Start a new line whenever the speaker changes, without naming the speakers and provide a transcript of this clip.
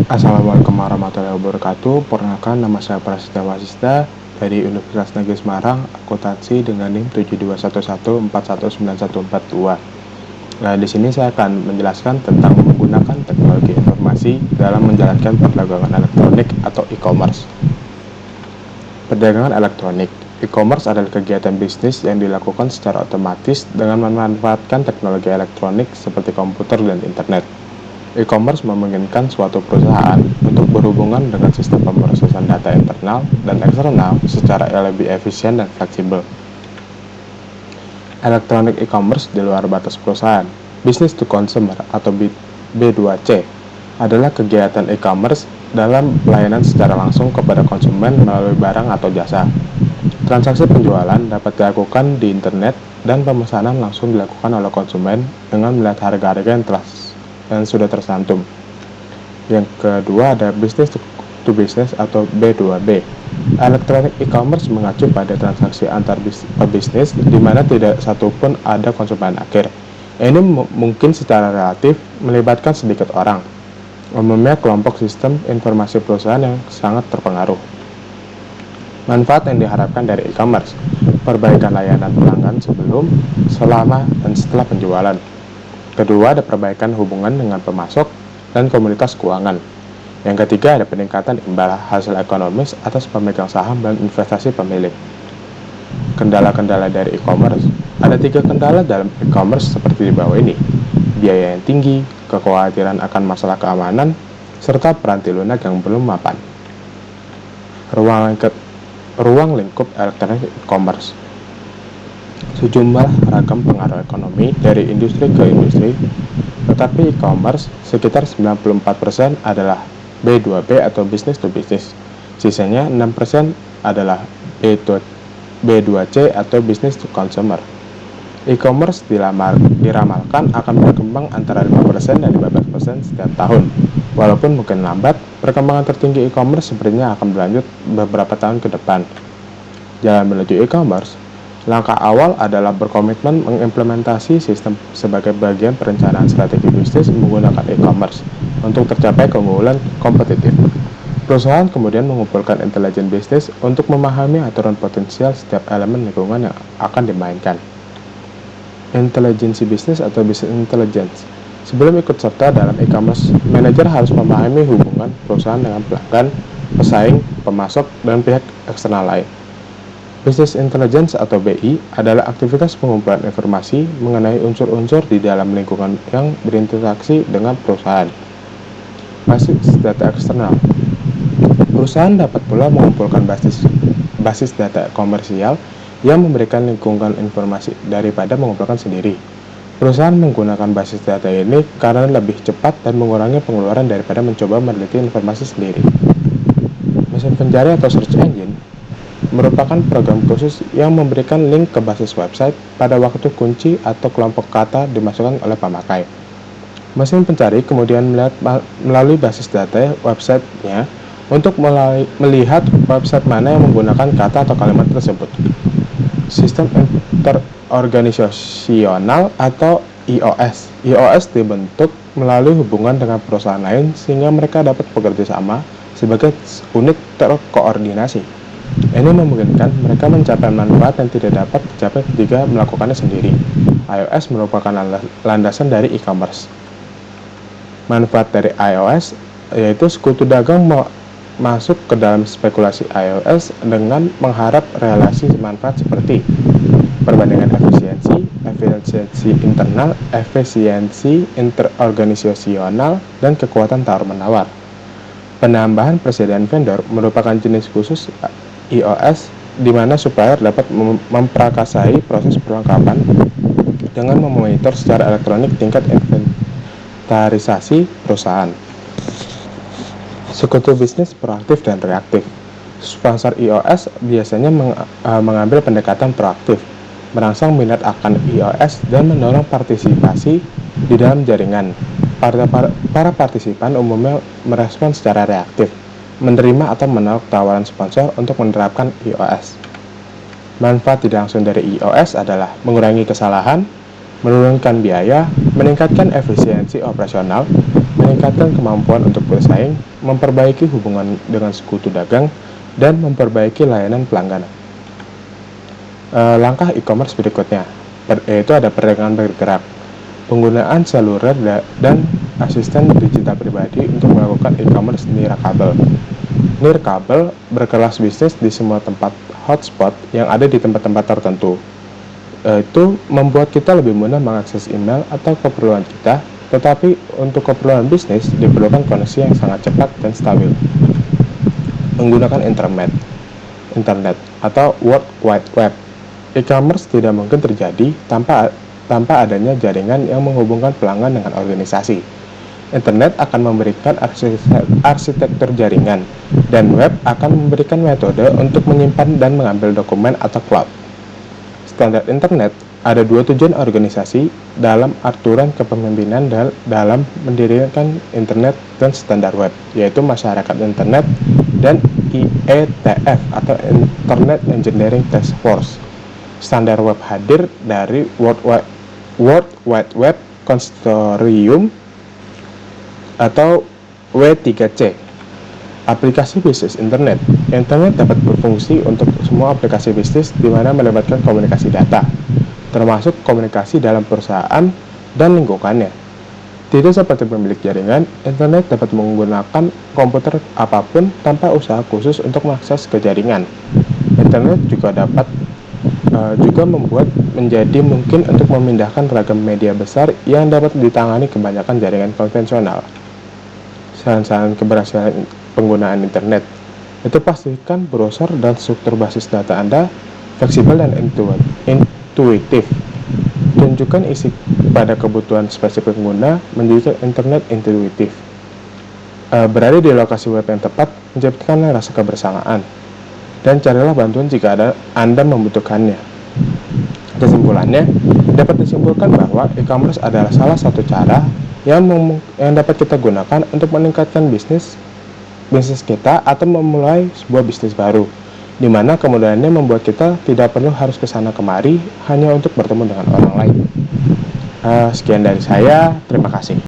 Assalamualaikum warahmatullahi wabarakatuh. Perkenalkan, nama saya Prasetya Wasista dari Universitas Negeri Semarang, akuntansi dengan NIM 7211419142. Nah, di sini saya akan menjelaskan tentang menggunakan teknologi informasi dalam menjalankan perdagangan elektronik atau e-commerce. Perdagangan elektronik e-commerce adalah kegiatan bisnis yang dilakukan secara otomatis dengan memanfaatkan teknologi elektronik seperti komputer dan internet. E-commerce memungkinkan suatu perusahaan untuk berhubungan dengan sistem pemrosesan data internal dan eksternal secara lebih efisien dan fleksibel. Electronic e-commerce di luar batas perusahaan, business to consumer atau B2C, adalah kegiatan e-commerce dalam pelayanan secara langsung kepada konsumen melalui barang atau jasa. Transaksi penjualan dapat dilakukan di internet dan pemesanan langsung dilakukan oleh konsumen dengan melihat harga-harga yang sudah tersantum. Yang kedua ada business to business atau B2B. Electronic e-commerce mengacu pada transaksi antar bisnis di mana tidak satupun ada konsumen akhir. Ini mungkin secara relatif melibatkan sedikit orang, umumnya kelompok sistem informasi perusahaan yang sangat terpengaruh. Manfaat yang diharapkan dari e-commerce: perbaikan layanan pelanggan sebelum, selama, dan setelah penjualan. Kedua, ada perbaikan hubungan dengan pemasok dan komunitas keuangan. Yang ketiga, ada peningkatan imbal hasil ekonomis atas pemegang saham dan investasi pemilik. Kendala-kendala dari e-commerce. Ada 3 kendala dalam e-commerce seperti di bawah ini: biaya yang tinggi, kekhawatiran akan masalah keamanan, serta peranti lunak yang belum mapan. Ruang lingkup elektronik e-commerce. Sejumlah ragam pengaruh ekonomi dari industri ke industri, tetapi e-commerce sekitar 94% adalah B2B atau business to business. Sisanya 6% adalah B2C atau business to consumer. E-commerce diramalkan akan berkembang antara 5% dan 15% setiap tahun. Walaupun mungkin lambat, perkembangan tertinggi e-commerce sepertinya akan berlanjut beberapa tahun ke depan. Jalan menuju e-commerce. Langkah awal adalah berkomitmen mengimplementasi sistem sebagai bagian perencanaan strategi bisnis menggunakan e-commerce untuk tercapai keunggulan kompetitif. Perusahaan kemudian mengumpulkan intelijen bisnis untuk memahami aturan potensial setiap elemen lingkungan yang akan dimainkan. Intelijensi bisnis atau business intelligence. Sebelum ikut serta dalam e-commerce, manajer harus memahami hubungan perusahaan dengan pelanggan, pesaing, pemasok, dan pihak eksternal lain. Business Intelligence atau BI adalah aktivitas pengumpulan informasi mengenai unsur-unsur di dalam lingkungan yang berinteraksi dengan perusahaan. Basis data eksternal. Perusahaan dapat pula mengumpulkan basis data komersial yang memberikan lingkungan informasi daripada mengumpulkan sendiri. Perusahaan menggunakan basis data ini karena lebih cepat dan mengurangi pengeluaran daripada mencoba meneliti informasi sendiri. Mesin pencari atau search engine merupakan program khusus yang memberikan link ke basis website pada waktu kunci atau kelompok kata dimasukkan oleh pemakai. Mesin pencari kemudian melalui basis data website-nya untuk melihat website mana yang menggunakan kata atau kalimat tersebut. Sistem interorganisasional atau IOS. IOS dibentuk melalui hubungan dengan perusahaan lain sehingga mereka dapat bekerja sama sebagai unit terkoordinasi. Ini memungkinkan mereka mencapai manfaat yang tidak dapat dicapai ketika melakukannya sendiri. iOS merupakan landasan dari e-commerce. Manfaat dari iOS yaitu sekutu dagang masuk ke dalam spekulasi iOS dengan mengharap relasi manfaat seperti perbandingan efisiensi internal, efisiensi interorganisasional, dan kekuatan tawar-menawar. Penambahan persediaan vendor merupakan jenis khusus iOS di mana supplier dapat memprakarsai proses perlengkapan dengan memonitor secara elektronik tingkat inventarisasi perusahaan. Sekutu bisnis proaktif dan reaktif. Sponsor iOS biasanya mengambil pendekatan proaktif, merangsang minat akan iOS dan mendorong partisipasi di dalam jaringan. Para partisipan umumnya merespon secara reaktif, menerima atau menolak tawaran sponsor untuk menerapkan iOS. Manfaat tidak langsung dari iOS adalah mengurangi kesalahan, menurunkan biaya, meningkatkan efisiensi operasional, meningkatkan kemampuan untuk bersaing, memperbaiki hubungan dengan sekutu dagang, dan memperbaiki layanan pelanggan. Langkah e-commerce berikutnya, yaitu ada perdagangan bergerak. Penggunaan seluler dan asisten digital pribadi untuk melakukan e-commerce nirkabel. Nirkabel berkelas bisnis di semua tempat hotspot yang ada di tempat-tempat tertentu. Itu membuat kita lebih mudah mengakses email atau keperluan kita, tetapi untuk keperluan bisnis diperlukan koneksi yang sangat cepat dan stabil. Menggunakan internet atau World Wide Web. E-commerce tidak mungkin terjadi tanpa adanya jaringan yang menghubungkan pelanggan dengan organisasi. Internet akan memberikan arsitektur jaringan, dan web akan memberikan metode untuk menyimpan dan mengambil dokumen atau cloud. Standar internet ada dua tujuan organisasi dalam aturan kepemimpinan dalam mendirikan internet dan standar web, yaitu masyarakat internet dan IETF atau Internet Engineering Task Force. Standar web hadir dari World Wide Web Consortium atau W3C. Aplikasi bisnis internet. Internet dapat berfungsi untuk semua aplikasi bisnis di mana melibatkan komunikasi data, termasuk komunikasi dalam perusahaan dan lingkungannya. Tidak seperti pemilik jaringan, internet dapat menggunakan komputer apapun tanpa usaha khusus untuk mengakses ke jaringan. Internet juga membuat menjadi mungkin untuk memindahkan beragam media besar yang dapat ditangani kebanyakan jaringan konvensional. Saran-saran keberhasilan penggunaan internet itu pastikan browser dan struktur basis data Anda fleksibel dan intuitif. Tunjukkan isi pada kebutuhan spesifik pengguna menjadikan internet intuitif. Berada di lokasi web yang tepat menciptakan rasa kebersamaan, dan carilah bantuan jika Anda membutuhkannya. Kesimpulannya, dapat disimpulkan bahwa e-commerce adalah salah satu cara yang dapat kita gunakan untuk meningkatkan bisnis kita atau memulai sebuah bisnis baru, di mana kemudahannya membuat kita tidak perlu harus kesana kemari hanya untuk bertemu dengan orang lain. Sekian dari saya, terima kasih.